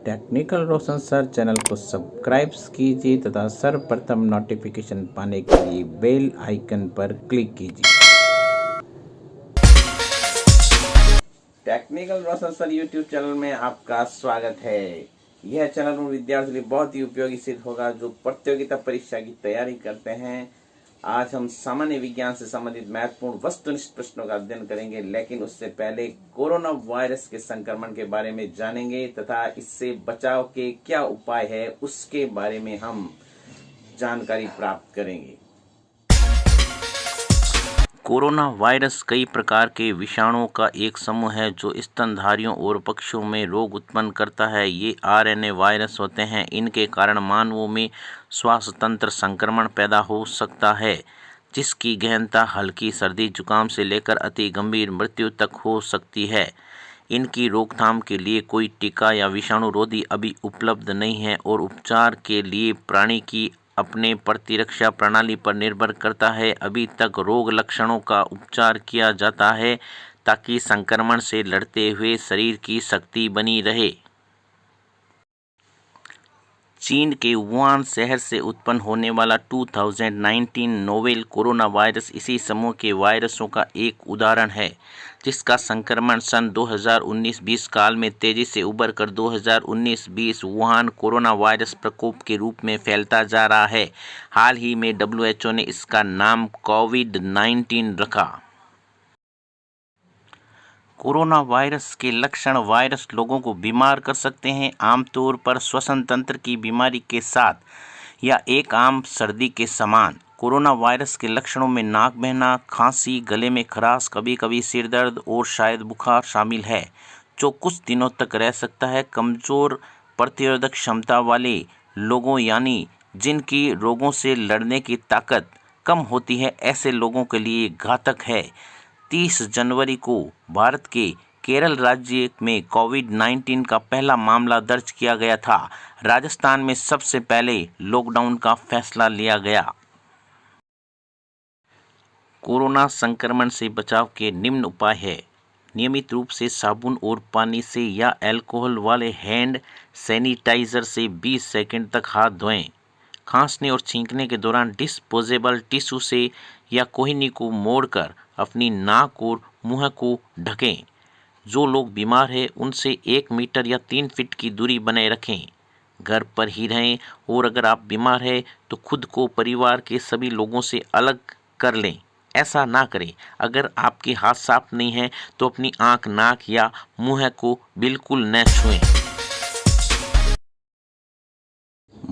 Technical रोशन sir channel को subscribe कीजिए तथा सर्वप्रथम नोटिफिकेशन पाने के लिए बेल आइकन पर क्लिक कीजिए। टेक्निकल रोशन सर यूट्यूब चैनल में आपका स्वागत है। यह चैनल उन विद्यार्थियों के लिए बहुत ही उपयोगी सिद्ध होगा जो प्रतियोगिता परीक्षा की तैयारी करते हैं। आज हम सामान्य विज्ञान से संबंधित महत्वपूर्ण वस्तुनिष्ठ प्रश्नों का अध्ययन करेंगे, लेकिन उससे पहले कोरोना वायरस के संक्रमण के बारे में जानेंगे तथा इससे बचाव के क्या उपाय है उसके बारे में हम जानकारी प्राप्त करेंगे। कोरोना वायरस कई प्रकार के विषाणुओं का एक समूह है जो स्तनधारियों और पक्षियों में रोग उत्पन्न करता है। ये आरएनए वायरस होते हैं। इनके कारण मानवों में श्वास तंत्र संक्रमण पैदा हो सकता है, जिसकी गहनता हल्की सर्दी जुकाम से लेकर अति गंभीर मृत्यु तक हो सकती है। इनकी रोकथाम के लिए कोई टीका या विषाणुरोधी अभी उपलब्ध नहीं है और उपचार के लिए प्राणी की अपने प्रतिरक्षा प्रणाली पर निर्भर करता है। अभी तक रोग लक्षणों का उपचार किया जाता है ताकि संक्रमण से लड़ते हुए शरीर की शक्ति बनी रहे। चीन के वुहान शहर से उत्पन्न होने वाला 2019 नोवेल कोरोना वायरस इसी समूह के वायरसों का एक उदाहरण है, जिसका संक्रमण सन 2019-20 काल में तेजी से उभर कर 2019-20 वुहान कोरोना वायरस प्रकोप के रूप में फैलता जा रहा है। हाल ही में WHO ने इसका नाम कोविड-19 रखा। कोरोना वायरस के लक्षण वायरस लोगों को बीमार कर सकते हैं, आमतौर पर श्वसन तंत्र की बीमारी के साथ या एक आम सर्दी के समान। कोरोना वायरस के लक्षणों में नाक बहना, खांसी, गले में खराश, कभी कभी सिर दर्द और शायद बुखार शामिल है, जो कुछ दिनों तक रह सकता है। कमज़ोर प्रतिरोधक क्षमता वाले लोगों यानी जिनकी रोगों से लड़ने की ताकत कम होती है, ऐसे लोगों के लिए घातक है। 30 जनवरी को भारत के केरल राज्य में कोविड-19 का पहला मामला दर्ज किया गया था। राजस्थान में सबसे पहले लॉकडाउन का फैसला लिया गया। कोरोना संक्रमण से बचाव के निम्न उपाय है। नियमित रूप से साबुन और पानी से या अल्कोहल वाले हैंड सैनिटाइजर से 20 सेकंड तक हाथ धोएं। खांसने और छींकने के दौरान डिस्पोजेबल टिश्यू से या कोहनी को मोड़कर अपनी नाक और मुंह को ढकें। जो लोग बीमार हैं उनसे 1 मीटर या 3 फीट की दूरी बनाए रखें। घर पर ही रहें और अगर आप बीमार हैं तो खुद को परिवार के सभी लोगों से अलग कर लें। ऐसा ना करें। अगर आपके हाथ साफ नहीं हैं तो अपनी आंख, नाक या मुंह को बिल्कुल न छुएं।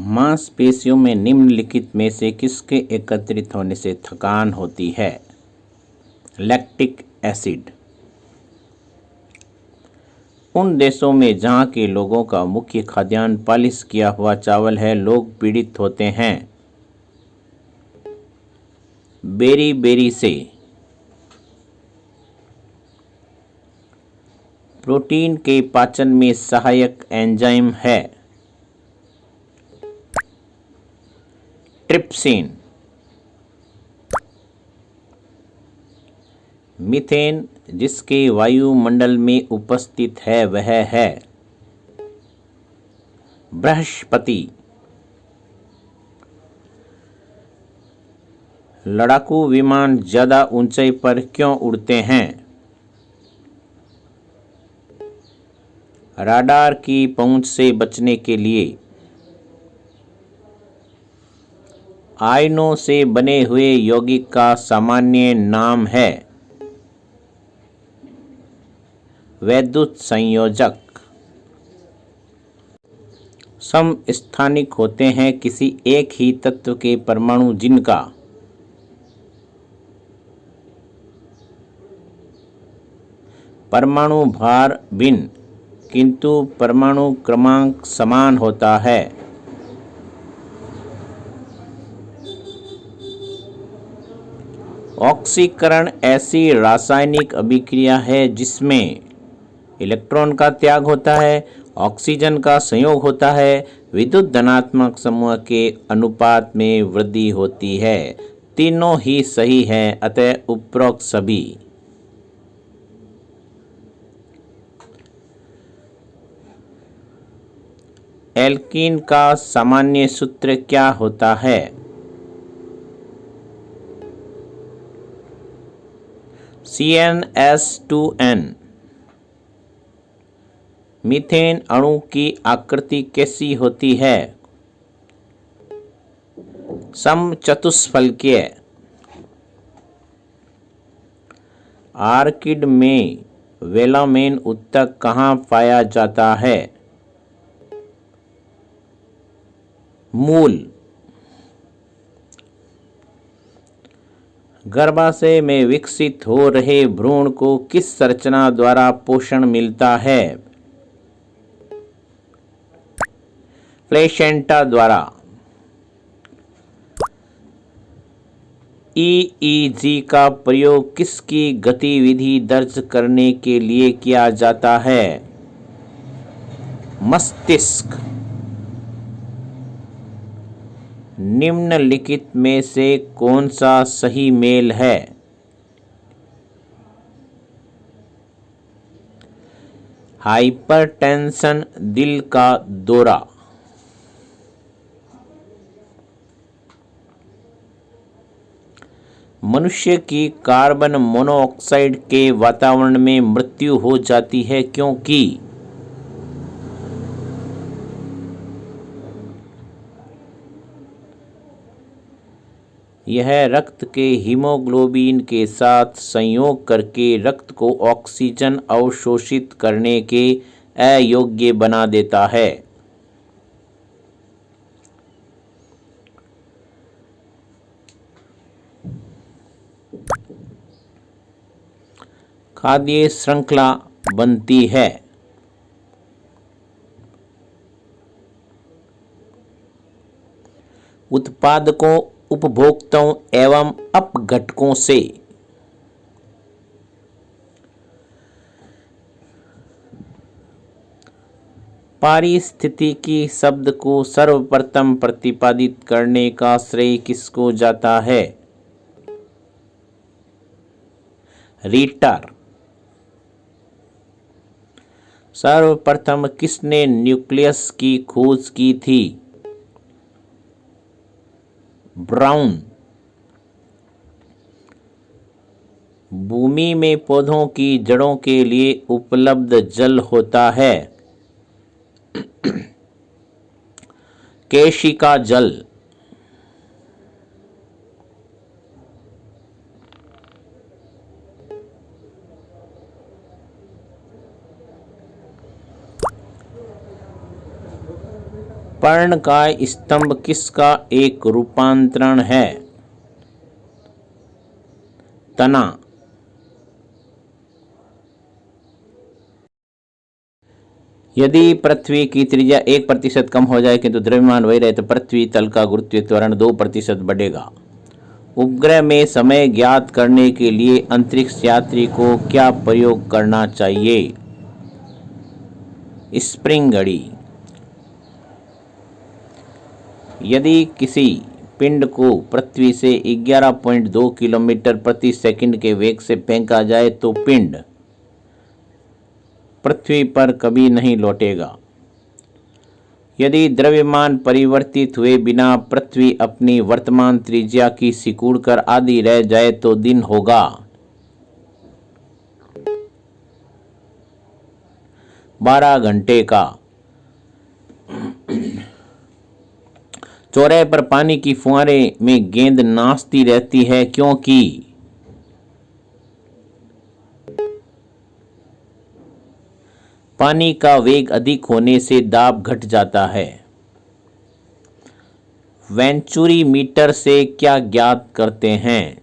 मांसपेशियों में निम्नलिखित में से किसके एकत्रित होने से थकान होती है? Lactic acid. उन देशों में जहां के लोगों का मुख्य खाद्यान्न पॉलिश किया हुआ चावल है, लोग पीड़ित होते हैं। बेरी से। प्रोटीन के पाचन में सहायक एंजाइम है ट्रिप्सिन। मीथेन जिसके वायुमंडल में उपस्थित है वह है बृहस्पति। लड़ाकू विमान ज्यादा ऊंचाई पर क्यों उड़ते हैं? राडार की पहुंच से बचने के लिए। आयनों से बने हुए यौगिक का सामान्य नाम है वैद्युत संयोजक। समस्थानिक होते हैं किसी एक ही तत्व के परमाणु जिनका परमाणु भार भिन्न किंतु परमाणु क्रमांक समान होता है। ऑक्सीकरण ऐसी रासायनिक अभिक्रिया है जिसमें इलेक्ट्रॉन का त्याग होता है, ऑक्सीजन का संयोग होता है, विद्युत धनात्मक समूह के अनुपात में वृद्धि होती है। तीनों ही सही हैं, अतः उपरोक्त सभी। एल्कीन का सामान्य सूत्र क्या होता है? CnH2n। मीथेन अणु की आकृति कैसी होती है? समचतुष्फलकीय। आर्किड में वेलामेन उत्तक कहाँ पाया जाता है? मूल। गर्भाशय में विकसित हो रहे भ्रूण को किस संरचना द्वारा पोषण मिलता है? प्लेसेंटा द्वारा। EEG का प्रयोग किसकी गतिविधि दर्ज करने के लिए किया जाता है? मस्तिष्क। निम्नलिखित में से कौन सा सही मेल है? हाइपरटेंशन, दिल का दौरा। मनुष्य की कार्बन मोनोऑक्साइड के वातावरण में मृत्यु हो जाती है क्योंकि यह रक्त के हीमोग्लोबिन के साथ संयोग करके रक्त को ऑक्सीजन अवशोषित करने के अयोग्य बना देता है। खाद्य श्रृंखला बनती है। उत्पादकों, उपभोक्ताओं एवं अपघटकों से। पारिस्थितिकी शब्द को सर्वप्रथम प्रतिपादित करने का श्रेय किसको जाता है? रीटर। सर्वप्रथम किसने न्यूक्लियस की खोज की थी? ब्राउन। भूमि में पौधों की जड़ों के लिए उपलब्ध जल होता है केशिका जल। पर्णकाय स्तंभ किसका एक रूपांतरण है? तना। यदि पृथ्वी की त्रिज्या 1% कम हो जाए किंतु द्रव्यमान वही रहे तो पृथ्वी तल का गुरुत्वीय त्वरण 2% बढ़ेगा। उपग्रह में समय ज्ञात करने के लिए अंतरिक्ष यात्री को क्या प्रयोग करना चाहिए? स्प्रिंग घड़ी। यदि किसी पिंड को पृथ्वी से 11.2 किलोमीटर प्रति सेकंड के वेग से फेंका जाए तो पिंड पृथ्वी पर कभी नहीं लौटेगा। यदि द्रव्यमान परिवर्तित हुए बिना पृथ्वी अपनी वर्तमान त्रिज्या की सिकुड़कर आधी रह जाए तो दिन होगा। 12 घंटे का। चौराहे पर पानी की फुहारे में गेंद नाचती रहती है क्योंकि पानी का वेग अधिक होने से दाब घट जाता है। वेंचुरी मीटर से क्या ज्ञात करते हैं?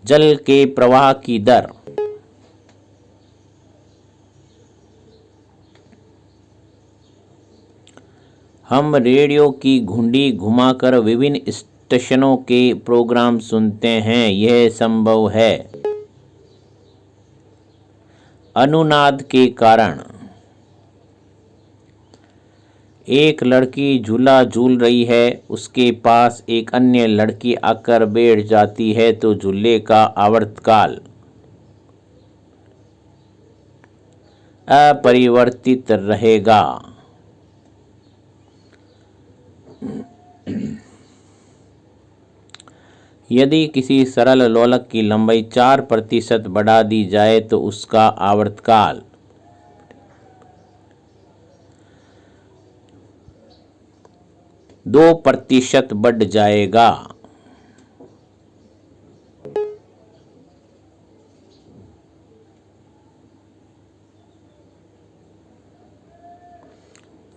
जल के प्रवाह की दर। हम रेडियो की घुंडी घुमाकर विभिन्न स्टेशनों के प्रोग्राम सुनते हैं, यह संभव है अनुनाद के कारण। एक लड़की झूला झूल रही है, उसके पास एक अन्य लड़की आकर बैठ जाती है तो झूले का आवर्तकाल अपरिवर्तित रहेगा। यदि किसी सरल लोलक की लंबाई 4% बढ़ा दी जाए तो उसका आवर्तकाल 2% बढ़ जाएगा।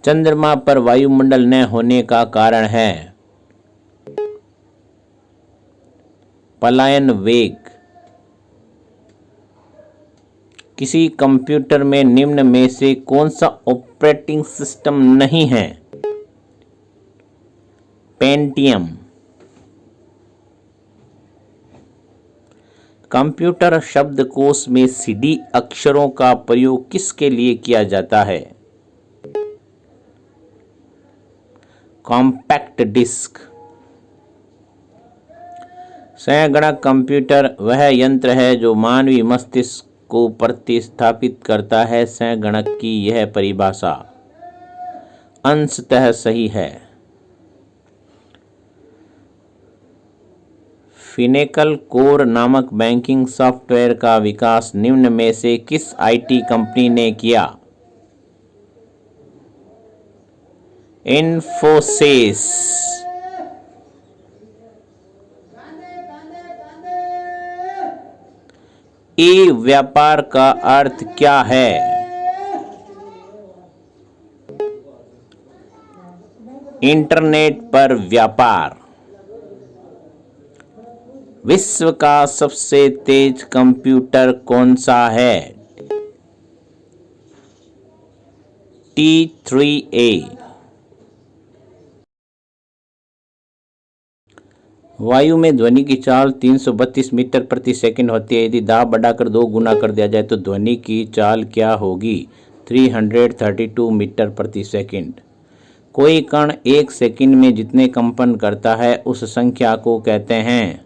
चंद्रमा पर वायुमंडल न होने का कारण है पलायन वेग। किसी कंप्यूटर में निम्न में से कौन सा ऑपरेटिंग सिस्टम नहीं है? पेंटियम। कंप्यूटर शब्दकोश में सीडी अक्षरों का प्रयोग किसके लिए किया जाता है? Compact disc. संगणक कंप्यूटर वह यंत्र है जो मानवीय मस्तिष्क को प्रतिस्थापित करता है। संगणक की यह परिभाषा अंशतः सही है। फिनेकल कोर नामक बैंकिंग सॉफ्टवेयर का विकास निम्न में से किस आईटी कंपनी ने किया? इन्फोसिस। ई व्यापार का अर्थ क्या है? इंटरनेट पर व्यापार। विश्व का सबसे तेज कंप्यूटर कौन सा है? T3A। वायु में ध्वनि की चाल 332 मीटर प्रति सेकंड होती है। यदि दाब बढ़ाकर 2 गुना कर दिया जाए तो ध्वनि की चाल क्या होगी? 332 मीटर प्रति सेकंड। कोई कण 1 सेकंड में जितने कंपन करता है उस संख्या को कहते हैं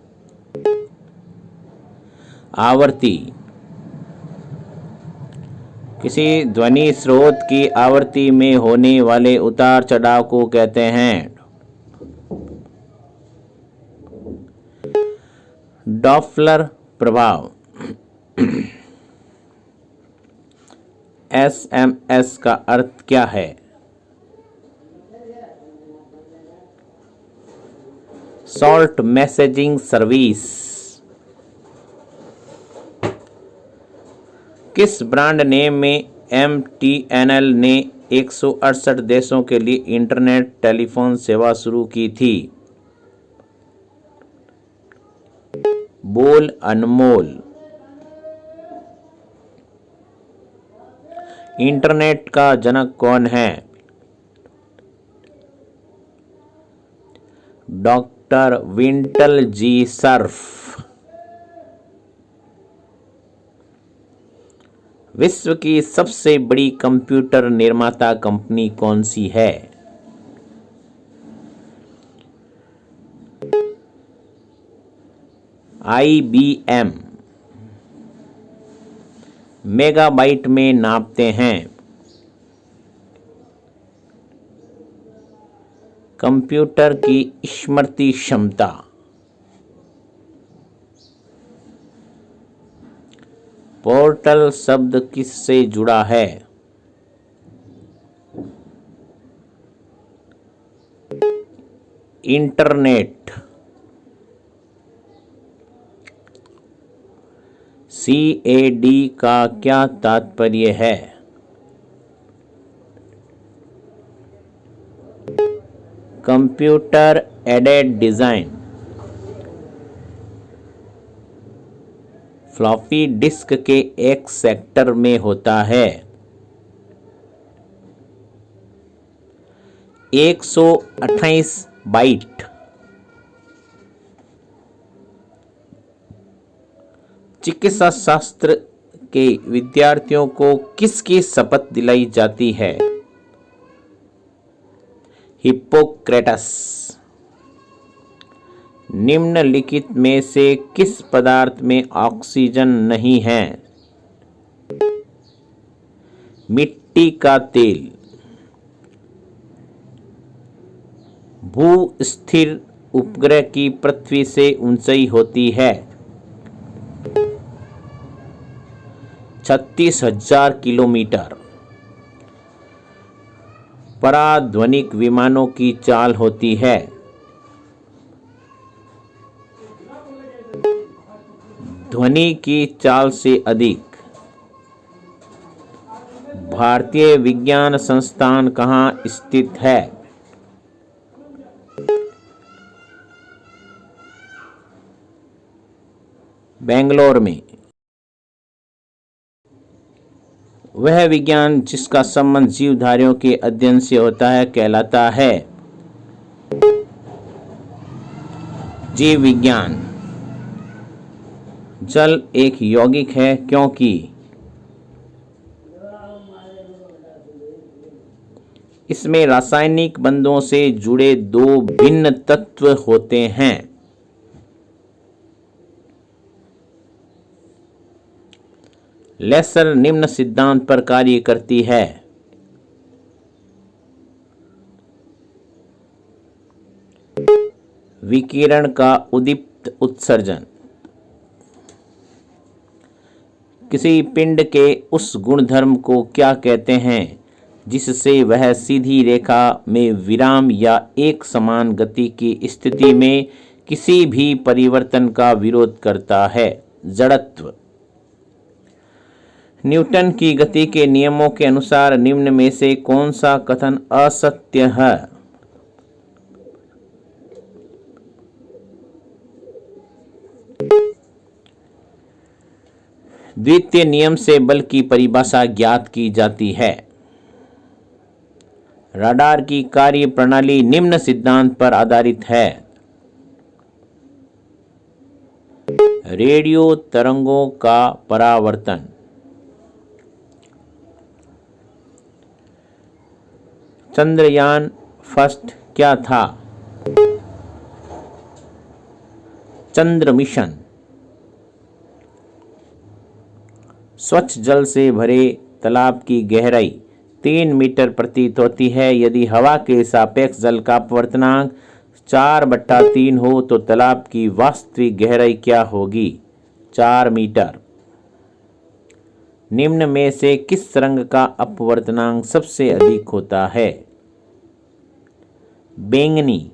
आवृत्ति। किसी ध्वनि स्रोत की आवृत्ति में होने वाले उतार चढ़ाव को कहते हैं डॉप्लर प्रभाव। SMS का अर्थ क्या है? Short messaging service. किस ब्रांड नेम में MTNL ने 168 देशों के लिए इंटरनेट टेलीफोन सेवा शुरू की थी? बोल अनमोल। इंटरनेट का जनक कौन है? डॉक्टर विंटल जी सर्फ। विश्व की सबसे बड़ी कंप्यूटर निर्माता कंपनी कौन सी है? IBM। मेगाबाइट में नापते हैं। कंप्यूटर की स्मृति क्षमता। पोर्टल शब्द किससे जुड़ा है? इंटरनेट। CAD का क्या तात्पर्य है? Computer aided design. Floppy disk के एक सेक्टर में होता है 128 बाइट। चिकित्सा शास्त्र के विद्यार्थियों को किसकी शपथ दिलाई जाती है? हिप्पोक्रेटस। निम्नलिखित में से किस पदार्थ में ऑक्सीजन नहीं है? मिट्टी का तेल। भू स्थिर उपग्रह की पृथ्वी से ऊंचाई होती है 36,000 किलोमीटर। पराध्वनिक विमानों की चाल होती है ध्वनि की चाल से अधिक। भारतीय विज्ञान संस्थान कहाँ स्थित है? बेंगलोर में। वह विज्ञान जिसका संबंध जीवधारियों के अध्ययन से होता है कहलाता है जीव विज्ञान। जल एक यौगिक है क्योंकि इसमें रासायनिक बंधों से जुड़े दो भिन्न तत्व होते हैं। लेसर निम्न सिद्धांत पर कार्य करती है। विकिरण का उद्दीप्त उत्सर्जन। किसी पिंड के उस गुणधर्म को क्या कहते हैं जिससे वह सीधी रेखा में विराम या एक समान गति की स्थिति में किसी भी परिवर्तन का विरोध करता है? जड़त्व। न्यूटन की गति के नियमों के अनुसार निम्न में से कौन सा कथन असत्य है? द्वितीय नियम से बल की परिभाषा ज्ञात की जाती है। रडार की कार्य प्रणाली निम्न सिद्धांत पर आधारित है। रेडियो तरंगों का परावर्तन। चंद्रयान फर्स्ट क्या था? चंद्र मिशन। स्वच्छ जल से भरे तालाब की गहराई 3 मीटर प्रतीत होती है। यदि हवा के सापेक्ष जल का अपवर्तनांक 4/3 हो तो तालाब की वास्तविक गहराई क्या होगी? 4 मीटर। निम्न में से किस रंग का अपवर्तनांक सबसे अधिक होता है? बैंगनी।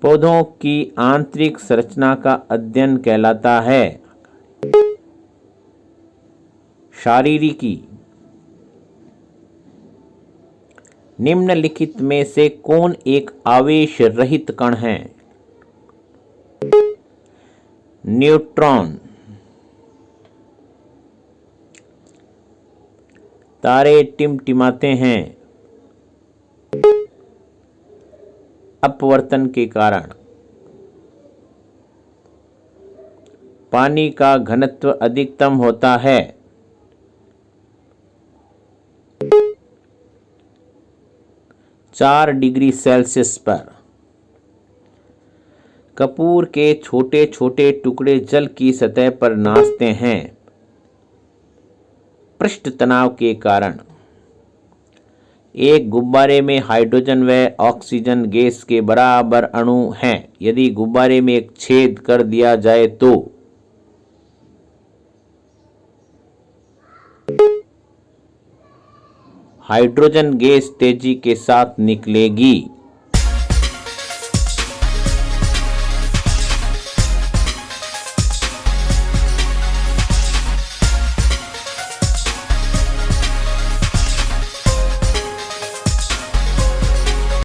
पौधों की आंतरिक संरचना का अध्ययन कहलाता है शारीरिकी। निम्नलिखित में से कौन एक आवेश रहित कण है? न्यूट्रॉन। तारे टिमटिमाते हैं अपवर्तन के कारण। पानी का घनत्व अधिकतम होता है 4 डिग्री सेल्सियस पर। कपूर के छोटे छोटे टुकड़े जल की सतह पर नाचते हैं पृष्ठ तनाव के कारण। एक गुब्बारे में हाइड्रोजन व ऑक्सीजन गैस के बराबर अणु हैं। यदि गुब्बारे में एक छेद कर दिया जाए तो हाइड्रोजन गैस तेजी के साथ निकलेगी।